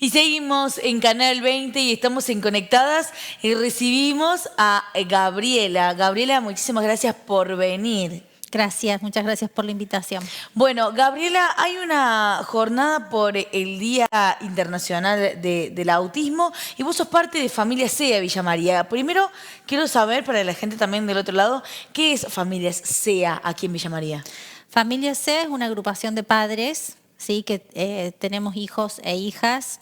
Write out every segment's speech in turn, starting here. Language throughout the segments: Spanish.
Y seguimos en Canal 20 y estamos en Conectadas y recibimos a Gabriela. Gabriela, muchísimas gracias por venir. Gracias, muchas gracias por la invitación. Bueno, Gabriela, hay una jornada por el Día Internacional del Autismo y vos sos parte de Familias SEA Villa María. Primero, quiero saber, para la gente también del otro lado, ¿qué es Familias SEA aquí en Villa María? Familia C es una agrupación de padres, ¿sí? Que tenemos hijos e hijas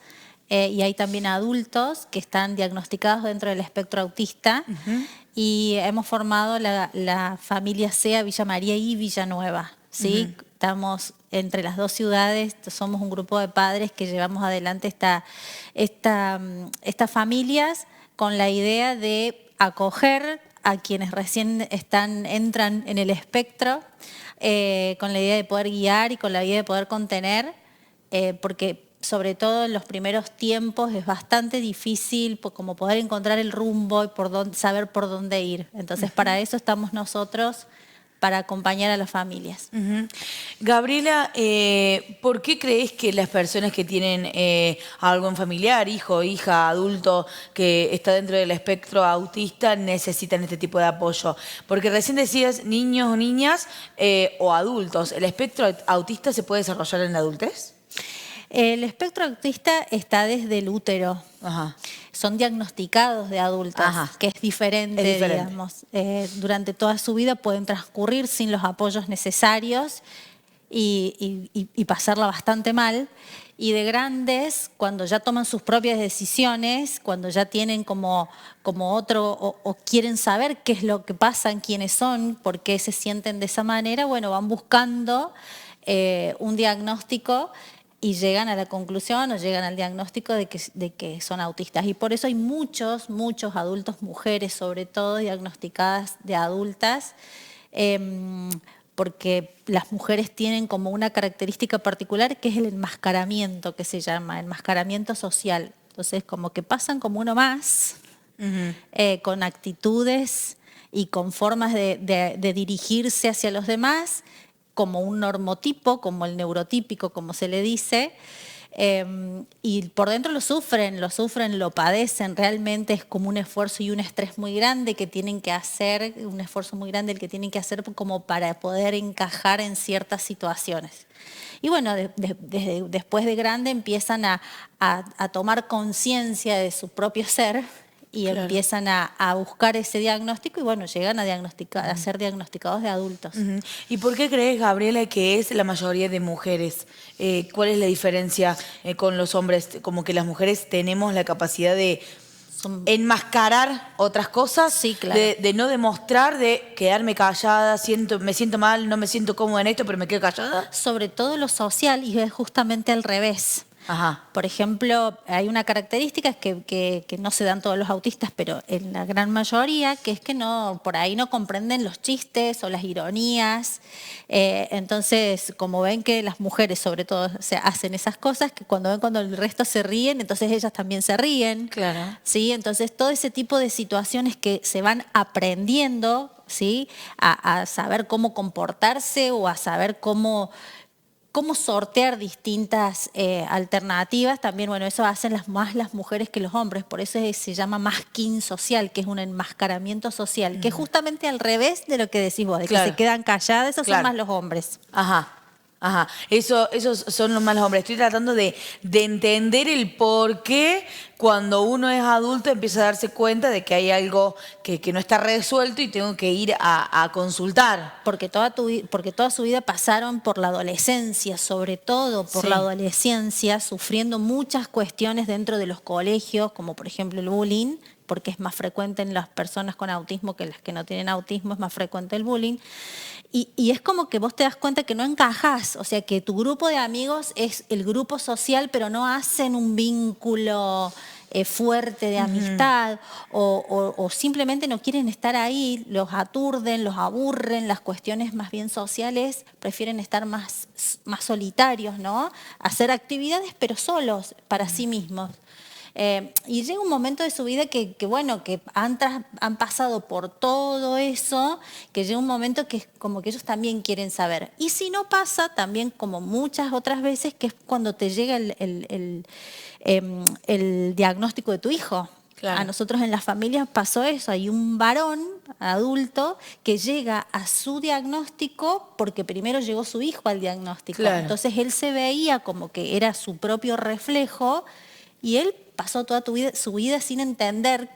y hay también adultos que están diagnosticados dentro del espectro autista. Y hemos formado la familia SEA Villa María y Villanueva, ¿sí? Estamos entre las dos ciudades, somos un grupo de padres que llevamos adelante estas familias con la idea de acoger a quienes recién entran en el espectro, con la idea de poder guiar y con la idea de poder contener, porque sobre todo en los primeros tiempos es bastante difícil como poder encontrar el rumbo y saber por dónde ir. Entonces para eso estamos nosotros, para acompañar a las familias. Gabriela, ¿por qué crees que las personas que tienen algún familiar, hijo, hija, adulto, que está dentro del espectro autista necesitan este tipo de apoyo? Porque recién decías niños o niñas o adultos. ¿El espectro autista se puede desarrollar en la adultez? El espectro autista está desde el útero. Ajá. Son diagnosticados de adultos, que es diferente, digamos. Durante toda su vida pueden transcurrir sin los apoyos necesarios y pasarla bastante mal. Y de grandes, cuando ya toman sus propias decisiones, cuando ya tienen como otro o quieren saber qué es lo que pasa, quiénes son, por qué se sienten de esa manera, bueno, van buscando un diagnóstico y llegan a la conclusión o llegan al diagnóstico de que son autistas. Y por eso hay muchos adultos, mujeres sobre todo, diagnosticadas de adultas, porque las mujeres tienen como una característica particular que es el enmascaramiento, que se llama, enmascaramiento social. Entonces como que pasan como uno más, con actitudes y con formas de dirigirse hacia los demás, como un normotipo, como el neurotípico, como se le dice, y por dentro lo sufren, lo padecen, realmente es como un esfuerzo y un estrés muy grande que tienen que hacer, un esfuerzo muy grande el que tienen que hacer como para poder encajar en ciertas situaciones. Y bueno, después de grande empiezan a tomar conciencia de su propio ser y empiezan a buscar ese diagnóstico y bueno, llegan a ser diagnosticados de adultos. ¿Y por qué crees, Gabriela, que es la mayoría de mujeres? ¿Cuál es la diferencia con los hombres? Como que las mujeres tenemos la capacidad de enmascarar otras cosas, sí, claro. de no demostrar, de quedarme callada, me siento mal, no me siento cómoda en esto, pero me quedo callada. Sobre todo lo social, y es justamente al revés. Por ejemplo, hay una característica que no se dan todos los autistas, pero en la gran mayoría, que es que por ahí no comprenden los chistes o las ironías. Entonces, como ven que las mujeres sobre todo hacen esas cosas, que cuando ven cuando el resto se ríen, entonces ellas también se ríen. Claro. ¿Sí? Entonces, todo ese tipo de situaciones que se van aprendiendo, ¿sí? A saber cómo comportarse o a saber cómo sortear distintas alternativas. También, bueno, eso hacen más las mujeres que los hombres, por eso se llama masking social, que es un enmascaramiento social, que es justamente al revés de lo que decís vos, de que se quedan calladas, esos son más los hombres. Esos son los malos hombres. Estoy tratando de entender el por qué cuando uno es adulto empieza a darse cuenta de que hay algo que no está resuelto y tengo que ir a consultar. Porque toda su vida pasaron por la adolescencia, sobre todo por la adolescencia, sufriendo muchas cuestiones dentro de los colegios, como por ejemplo el bullying, porque es más frecuente en las personas con autismo que en las que no tienen autismo, es más frecuente el bullying. Y es como que vos te das cuenta que no encajás, o sea que tu grupo de amigos es el grupo social, pero no hacen un vínculo fuerte de amistad o simplemente no quieren estar ahí, los aturden, los aburren, las cuestiones más bien sociales prefieren estar más solitarios, ¿no? Hacer actividades pero solos para sí mismos. Y llega un momento de su vida que bueno, que han pasado por todo eso, que llega un momento que es como que ellos también quieren saber. Y si no pasa, también como muchas otras veces, que es cuando te llega el diagnóstico de tu hijo. Claro. A nosotros en las familias pasó eso, hay un varón adulto que llega a su diagnóstico porque primero llegó su hijo al diagnóstico. Claro. Entonces él se veía como que era su propio reflejo y él pasó toda su vida sin entender,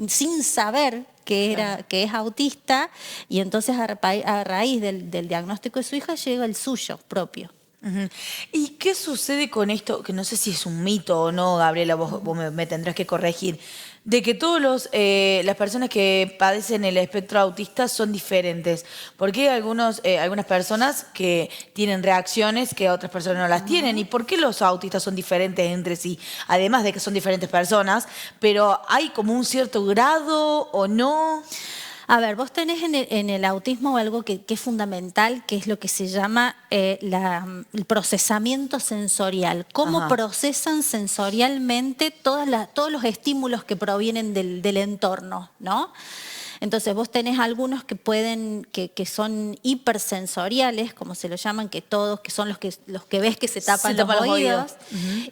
sin saber que es autista, y entonces a raíz del diagnóstico de su hija llega el suyo propio. Ujú. ¿Y qué sucede con esto? Que no sé si es un mito o no, Gabriela, vos me tendrás que corregir. De que todos las personas que padecen el espectro autista son diferentes. Porque hay algunas personas que tienen reacciones que otras personas no las tienen. ¿Y por qué los autistas son diferentes entre sí? Además de que son diferentes personas, pero ¿hay como un cierto grado o no? A ver, vos tenés en el autismo algo que es fundamental, que es lo que se llama el procesamiento sensorial. Cómo Ajá. procesan sensorialmente todos los estímulos que provienen del entorno, ¿no? Entonces vos tenés algunos que son hipersensoriales, como se lo llaman, que son los que ves que se tapan los oídos.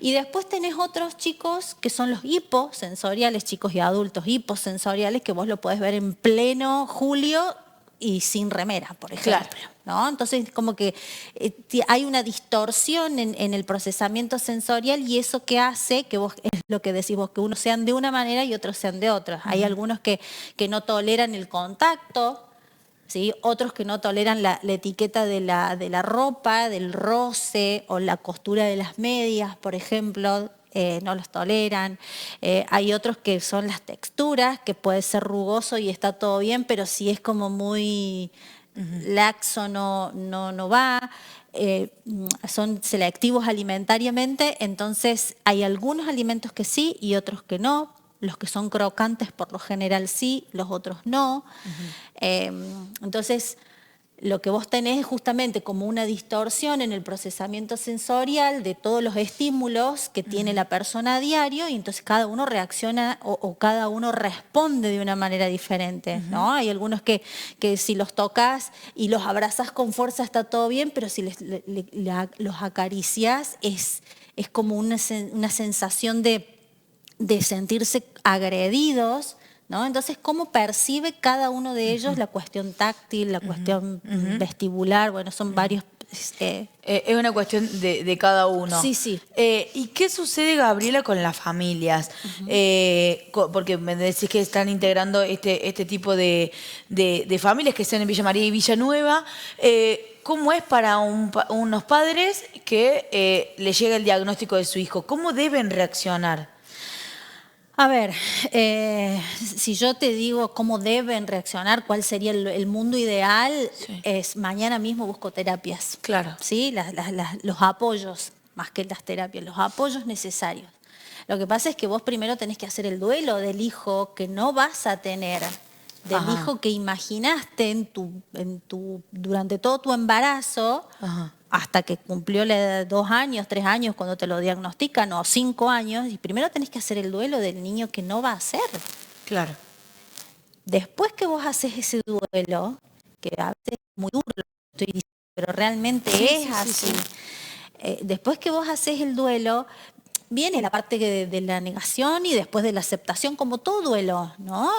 Y después tenés otros chicos que son los hiposensoriales, chicos y adultos hiposensoriales, que vos lo podés ver en pleno julio y sin remera, por ejemplo. Claro. ¿No? Entonces, como que hay una distorsión en el procesamiento sensorial, y eso que hace que vos, es lo que decís vos, que unos sean de una manera y otros sean de otra. Hay algunos que no toleran el contacto, ¿sí? Otros que no toleran la etiqueta de la ropa, del roce o la costura de las medias, por ejemplo. No los toleran. Hay otros que son las texturas, que puede ser rugoso y está todo bien, pero si es como muy laxo no va. Son selectivos alimentariamente, entonces hay algunos alimentos que sí y otros que no. Los que son crocantes por lo general sí, los otros no. Entonces, lo que vos tenés es justamente como una distorsión en el procesamiento sensorial de todos los estímulos que tiene la persona a diario, y entonces cada uno reacciona o cada uno responde de una manera diferente, ¿no? Hay algunos que si los tocas y los abrazas con fuerza está todo bien, pero si los acaricias es como una sensación de sentirse agredidos, ¿no? Entonces, ¿cómo percibe cada uno de ellos la cuestión táctil, la cuestión vestibular? Bueno, son varios. Es una cuestión de cada uno. Sí, sí. ¿Y qué sucede, Gabriela, con las familias? Porque me decís que están integrando este tipo de familias que están en Villa María y Villanueva. ¿Cómo es para unos padres que les llega el diagnóstico de su hijo? ¿Cómo deben reaccionar? A ver, si yo te digo cómo deben reaccionar, cuál sería el mundo ideal, Sí. es mañana mismo busco terapias. Claro. ¿Sí? Los apoyos, más que las terapias, los apoyos necesarios. Lo que pasa es que vos primero tenés que hacer el duelo del hijo que no vas a tener, del Ajá. hijo que imaginaste durante todo tu embarazo. Ajá. Hasta que cumplió 2 años, 3 años cuando te lo diagnostican, o 5 años, y primero tenés que hacer el duelo del niño que no va a ser. Claro. Después que vos haces ese duelo, que a veces es muy duro lo que estoy diciendo, pero realmente es así. Después que vos haces el duelo, viene la parte de la negación y después de la aceptación, como todo duelo, ¿no?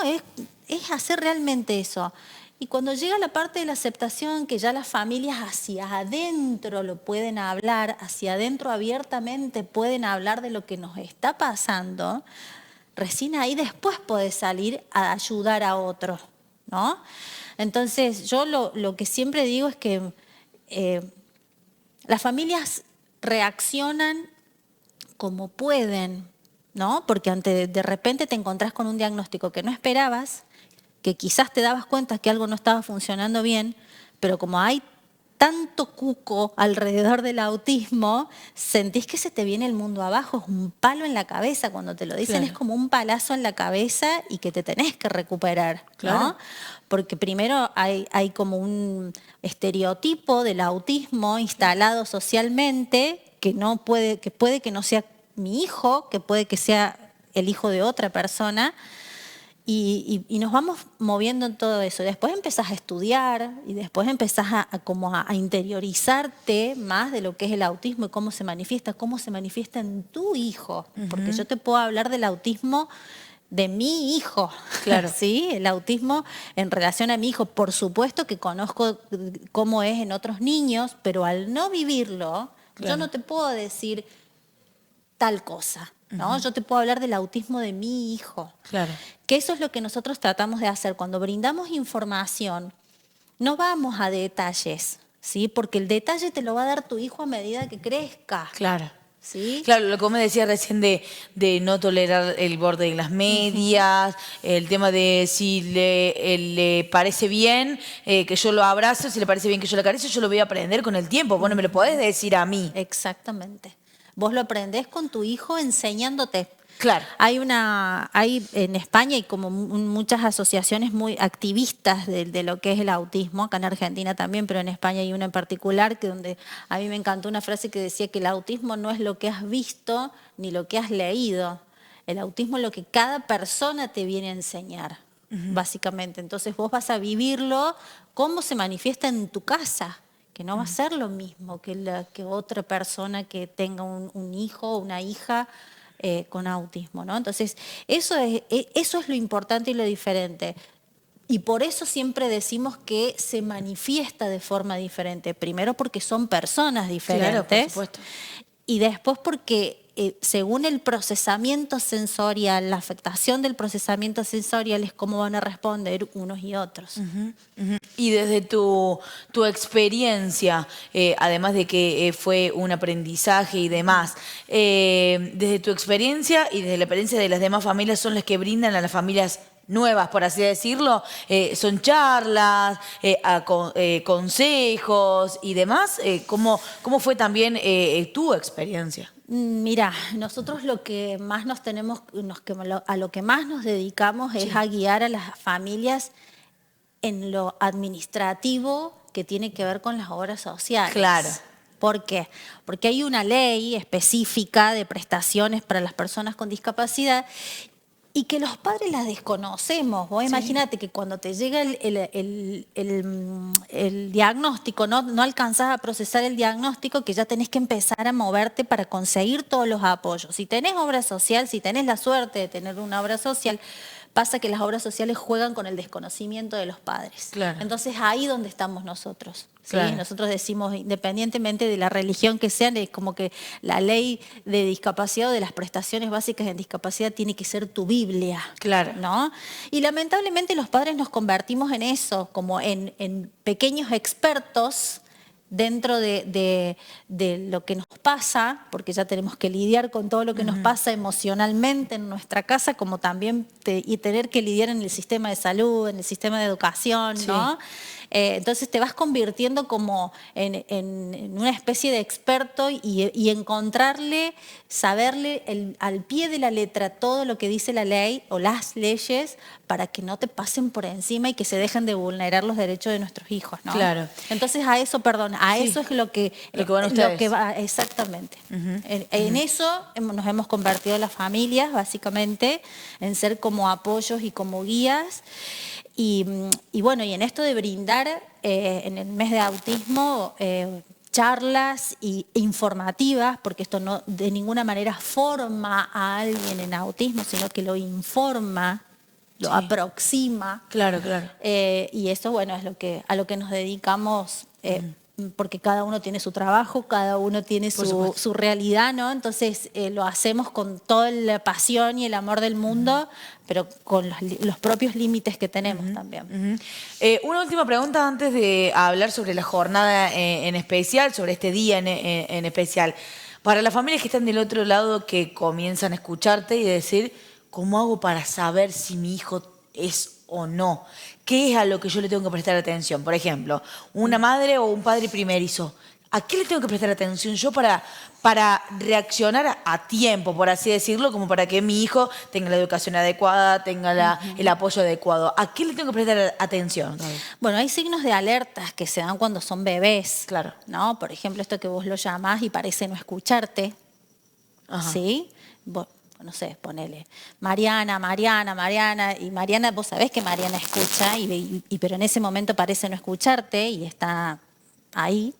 Es hacer realmente eso. Y cuando llega la parte de la aceptación, que ya las familias hacia adentro lo pueden hablar, hacia adentro abiertamente pueden hablar de lo que nos está pasando, recién ahí después podés salir a ayudar a otros, ¿no? Entonces, yo lo que siempre digo es que las familias reaccionan como pueden, ¿no? Porque de repente te encontrás con un diagnóstico que no esperabas, que quizás te dabas cuenta que algo no estaba funcionando bien, pero como hay tanto cuco alrededor del autismo, sentís que se te viene el mundo abajo, es un palo en la cabeza. Cuando te lo dicen, Claro. es como un palazo en la cabeza y que te tenés que recuperar, ¿no? Claro. Porque primero hay como un estereotipo del autismo instalado socialmente que puede que no sea mi hijo, que puede que sea el hijo de otra persona. Y nos vamos moviendo en todo eso. Después empezás a estudiar y después empezás a interiorizarte más de lo que es el autismo y cómo se manifiesta en tu hijo. Porque yo te puedo hablar del autismo de mi hijo, Claro. ¿sí? El autismo en relación a mi hijo. Por supuesto que conozco cómo es en otros niños, pero al no vivirlo, yo no te puedo decir tal cosa, ¿no? Yo te puedo hablar del autismo de mi hijo. Claro. Que eso es lo que nosotros tratamos de hacer. Cuando brindamos información, no vamos a detalles, ¿sí? Porque el detalle te lo va a dar tu hijo a medida que crezca. Claro. ¿Sí? Claro, lo que vos me decías recién de no tolerar el borde de las medias, el tema de si le parece bien que yo lo abrazo, si le parece bien que yo lo acaricio, yo lo voy a aprender con el tiempo. Vos no me lo podés decir a mí. Exactamente. Vos lo aprendés con tu hijo enseñándote. Claro. Hay en España hay como muchas asociaciones muy activistas de lo que es el autismo, acá en Argentina también, pero en España hay una en particular que donde a mí me encantó una frase que decía que el autismo no es lo que has visto ni lo que has leído. El autismo es lo que cada persona te viene a enseñar, básicamente. Entonces vos vas a vivirlo cómo se manifiesta en tu casa, que no va a ser lo mismo que otra persona que tenga un hijo o una hija con autismo, ¿no? Entonces, eso es lo importante y lo diferente. Y por eso siempre decimos que se manifiesta de forma diferente. Primero porque son personas diferentes. Claro, por supuesto. Y después porque según el procesamiento sensorial, la afectación del procesamiento sensorial es cómo van a responder unos y otros. Y desde tu experiencia, además de que fue un aprendizaje y demás, desde tu experiencia y desde la experiencia de las demás familias son las que brindan a las familias nuevas, por así decirlo, son charlas, consejos y demás. ¿Cómo fue también tu experiencia? Mira, nosotros lo que más a lo que más nos dedicamos es a guiar a las familias en lo administrativo que tiene que ver con las obras sociales. Claro. ¿Por qué? Porque hay una ley específica de prestaciones para las personas con discapacidad y que los padres las desconocemos. Vos imagínate que cuando te llega el diagnóstico, no alcanzás a procesar el diagnóstico, que ya tenés que empezar a moverte para conseguir todos los apoyos. Si tenés obra social, si tenés la suerte de tener una obra social, pasa que las obras sociales juegan con el desconocimiento de los padres. Claro. Entonces ahí donde estamos nosotros. ¿sí? Claro. Nosotros decimos, independientemente de la religión que sean, es como que la ley de discapacidad o de las prestaciones básicas en discapacidad tiene que ser tu Biblia. Claro. ¿no? Y lamentablemente los padres nos convertimos en eso, como en pequeños expertos dentro de lo que nos pasa, porque ya tenemos que lidiar con todo lo que nos pasa emocionalmente en nuestra casa, como también y tener que lidiar en el sistema de salud, en el sistema de educación, Sí. ¿no? Entonces te vas convirtiendo como en una especie de experto y encontrarle, saberle al pie de la letra todo lo que dice la ley o las leyes para que no te pasen por encima y que se dejen de vulnerar los derechos de nuestros hijos, ¿no? Claro. Entonces a eso es lo que van ustedes. exactamente. En eso nos hemos convertido las familias, básicamente, en ser como apoyos y como guías. Y bueno, y en esto de brindar en el mes de autismo charlas informativas, porque esto no de ninguna manera forma a alguien en autismo, sino que lo informa, lo aproxima. Claro, claro. Y eso, bueno, es a lo que nos dedicamos, porque cada uno tiene su trabajo, cada uno tiene su realidad, ¿no? Entonces lo hacemos con toda la pasión y el amor del mundo, pero con los propios límites que tenemos también. Una última pregunta antes de hablar sobre la jornada en especial, sobre este día en especial. Para las familias que están del otro lado, que comienzan a escucharte y decir, ¿cómo hago para saber si mi hijo es o no? ¿Qué es a lo que yo le tengo que prestar atención? Por ejemplo, una madre o un padre primerizo. ¿A qué le tengo que prestar atención yo para reaccionar a tiempo, por así decirlo, como para que mi hijo tenga la educación adecuada, tenga el apoyo adecuado? ¿A qué le tengo que prestar atención? Bueno, hay signos de alertas que se dan cuando son bebés. Claro. ¿no? Por ejemplo, esto que vos lo llamás y parece no escucharte. Ajá. ¿Sí? no sé, ponele, Mariana, Mariana, Mariana, y Mariana, vos sabés que Mariana escucha, pero en ese momento parece no escucharte y está ahí.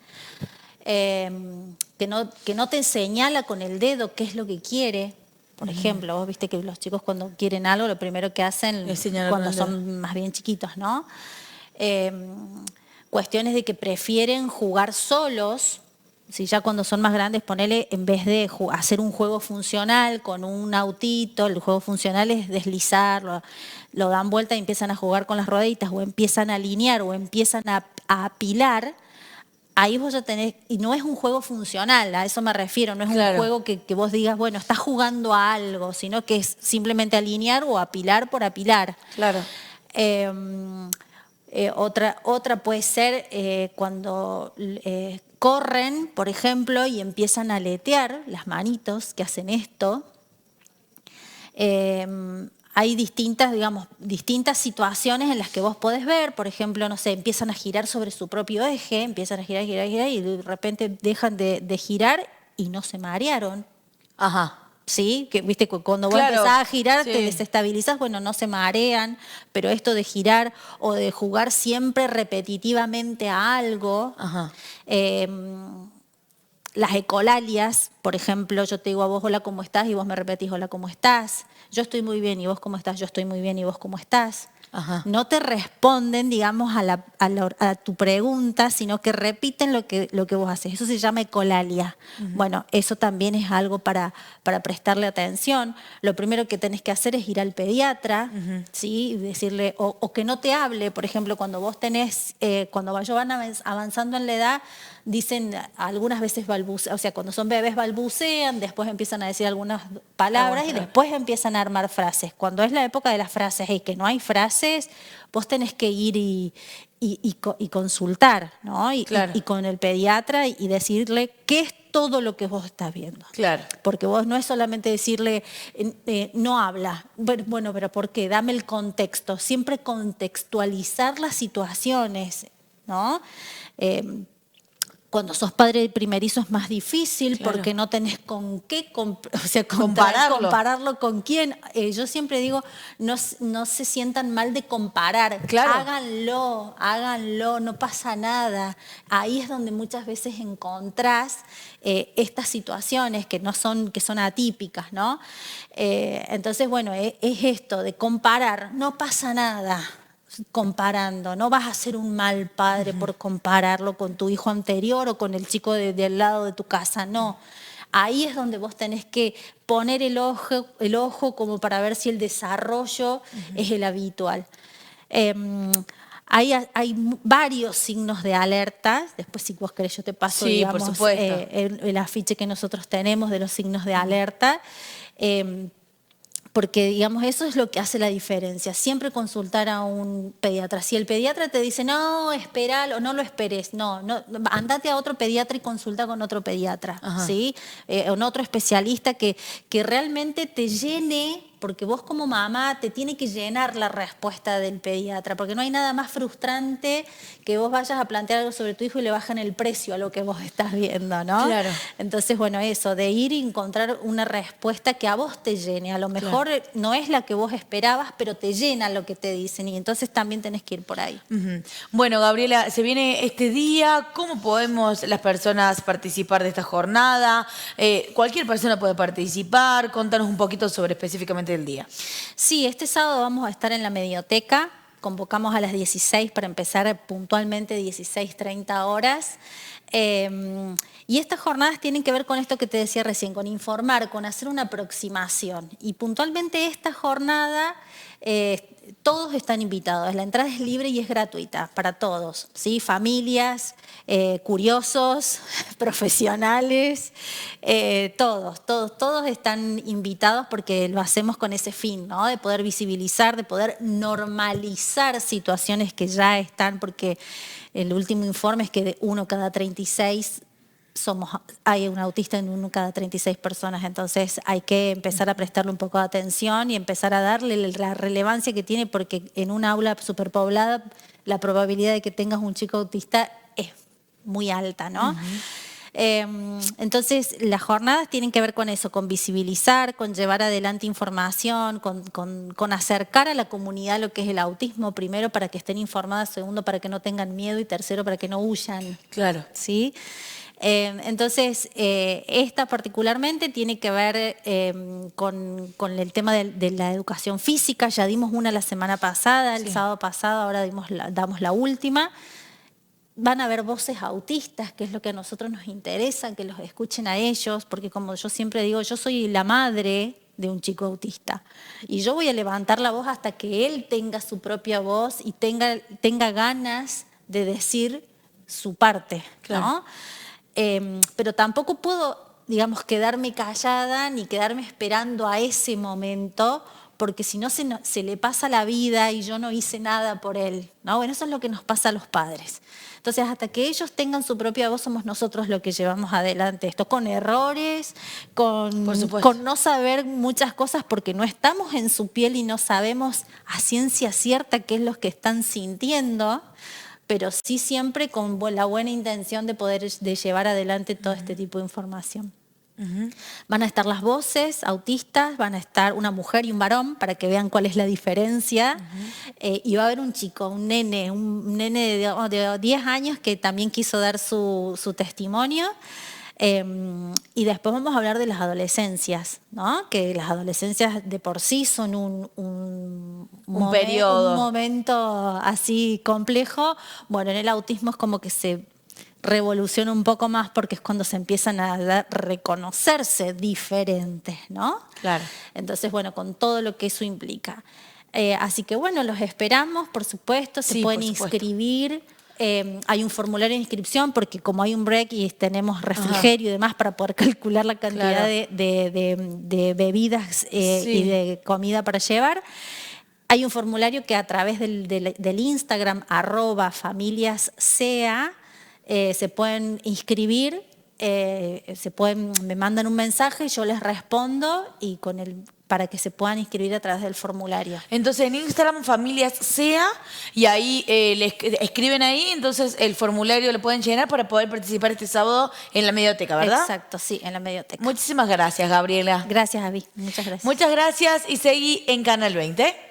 Que no te señala con el dedo qué es lo que quiere. Por ejemplo, vos viste que los chicos cuando quieren algo, lo primero que hacen cuando son más bien chiquitos, ¿no? Cuestiones de que prefieren jugar solos. Si ya cuando son más grandes, ponele, en vez de hacer un juego funcional con un autito, el juego funcional es deslizarlo, lo dan vuelta y empiezan a jugar con las rueditas, o empiezan a alinear, o empiezan a apilar. Ahí vos ya tenés, y no es un juego funcional, a eso me refiero, no es un juego que vos digas, bueno, estás jugando a algo, sino que es simplemente alinear o apilar por apilar. Claro. Otra puede ser cuando corren, por ejemplo, y empiezan a aletear las manitos que hacen esto. Hay distintas situaciones en las que vos podés ver, por ejemplo, no sé, empiezan a girar sobre su propio eje, empiezan a girar, girar, girar, y de repente dejan de girar y no se marearon. Ajá. ¿Sí? Que viste, cuando vos empezás a girar te desestabilizás, bueno, no se marean, pero esto de girar o de jugar siempre repetitivamente a algo, las ecolalias, por ejemplo, yo te digo a vos hola, ¿cómo estás? Y vos me repetís hola, ¿cómo estás? Yo estoy muy bien, ¿y vos cómo estás? Yo estoy muy bien, ¿y vos cómo estás? No te responden, digamos, a tu pregunta, sino que repiten lo que vos haces. Eso se llama ecolalia. Bueno, eso también es algo para prestarle atención. Lo primero que tenés que hacer es ir al pediatra, ¿sí? Y decirle, o que no te hable, por ejemplo, cuando vos tenés, cuando van avanzando en la edad, dicen algunas veces balbucean, o sea, cuando son bebés balbucean, después empiezan a decir algunas palabras y después empiezan a armar frases. Cuando es la época de las frases y que no hay frases, vos tenés que ir y consultar, ¿no? Y con el pediatra y decirle qué es todo lo que vos estás viendo. Claro. Porque vos no es solamente decirle, no habla. Bueno, pero ¿por qué? Dame el contexto. Siempre contextualizar las situaciones, ¿no? Cuando sos padre primerizo es más difícil porque no tenés con qué compararlo con quién. Yo siempre digo, no se sientan mal de comparar. Háganlo, no pasa nada. Ahí es donde muchas veces encontrás estas situaciones que son atípicas, ¿no? Entonces, bueno, es esto de comparar, no pasa nada. Comparando, no vas a ser un mal padre por compararlo con tu hijo anterior o con el chico del lado de tu casa, no. Ahí es donde vos tenés que poner el ojo como para ver si el desarrollo es el habitual. Hay varios signos de alerta, después si vos querés yo te paso digamos, por supuesto. El afiche que nosotros tenemos de los signos de alerta. Porque, digamos, eso es lo que hace la diferencia. Siempre consultar a un pediatra. Si el pediatra te dice, no, esperalo, no lo esperes, no, andate a otro pediatra y consulta con otro pediatra, ¿sí? Con otro especialista que realmente te llene, porque vos como mamá te tiene que llenar la respuesta del pediatra, porque no hay nada más frustrante que vos vayas a plantear algo sobre tu hijo y le bajan el precio a lo que vos estás viendo, ¿no? Claro. Entonces, bueno, eso, de ir y encontrar una respuesta que a vos te llene. A lo mejor no es la que vos esperabas, pero te llena lo que te dicen y entonces también tenés que ir por ahí. Bueno, Gabriela, se viene este día. ¿Cómo podemos las personas participar de esta jornada? Cualquier persona puede participar. Contanos un poquito sobre específicamente el día. Sí, este sábado vamos a estar en la Medioteca. Convocamos a las 16 para empezar puntualmente 16:30 horas. Y estas jornadas tienen que ver con esto que te decía recién, con informar, con hacer una aproximación. Y puntualmente esta jornada, todos están invitados. La entrada es libre y es gratuita para todos, ¿sí? Familias, curiosos, profesionales, todos están invitados porque lo hacemos con ese fin, ¿no? De poder visibilizar, de poder normalizar situaciones que ya están, porque el último informe es que de 1 cada 36 hay un autista en 1 cada 36 personas, entonces hay que empezar a prestarle un poco de atención y empezar a darle la relevancia que tiene, porque en un aula superpoblada la probabilidad de que tengas un chico autista es muy alta, ¿no? Entonces, las jornadas tienen que ver con eso, con visibilizar, con llevar adelante información, con acercar a la comunidad lo que es el autismo, primero para que estén informadas, segundo para que no tengan miedo y tercero para que no huyan. Claro. ¿Sí? Entonces, esta particularmente tiene que ver con el tema de la educación física. Ya dimos una la semana pasada, el sábado pasado, ahora damos la última. Van a haber voces autistas, que es lo que a nosotros nos interesa, que los escuchen a ellos, porque como yo siempre digo, yo soy la madre de un chico autista y yo voy a levantar la voz hasta que él tenga su propia voz y tenga ganas de decir su parte, Claro. ¿no? Pero tampoco puedo, digamos, quedarme callada ni quedarme esperando a ese momento, porque si no se le pasa la vida y yo no hice nada por él, ¿no? Bueno, eso es lo que nos pasa a los padres. Entonces, hasta que ellos tengan su propia voz, somos nosotros los que llevamos adelante esto, con errores, con no saber muchas cosas porque no estamos en su piel y no sabemos a ciencia cierta qué es lo que están sintiendo, pero sí siempre con la buena intención de llevar adelante todo este tipo de información. Van a estar las voces autistas, van a estar una mujer y un varón para que vean cuál es la diferencia. Y va a haber un chico, un nene de 10 años que también quiso dar su testimonio. Y después vamos a hablar de las adolescencias, ¿no? Que las adolescencias de por sí son un momento así complejo. Bueno, en el autismo es como que se revoluciona un poco más porque es cuando se empiezan a reconocerse diferentes, ¿no? Claro. Entonces, bueno, con todo lo que eso implica. Así que bueno, los esperamos, por supuesto, se pueden inscribir. Hay un formulario de inscripción porque como hay un break y tenemos refrigerio y demás para poder calcular la cantidad de bebidas y de comida para llevar, hay un formulario que a través del Instagram @familiassea se pueden inscribir, me mandan un mensaje, yo les respondo y para que se puedan inscribir a través del formulario. Entonces en Instagram Familias Sea y ahí escriben ahí, entonces el formulario lo pueden llenar para poder participar este sábado en la Medioteca, ¿verdad? Exacto, sí, en la Medioteca. Muchísimas gracias, Gabriela. Gracias, Avi. Muchas gracias. Muchas gracias y seguí en Canal 20.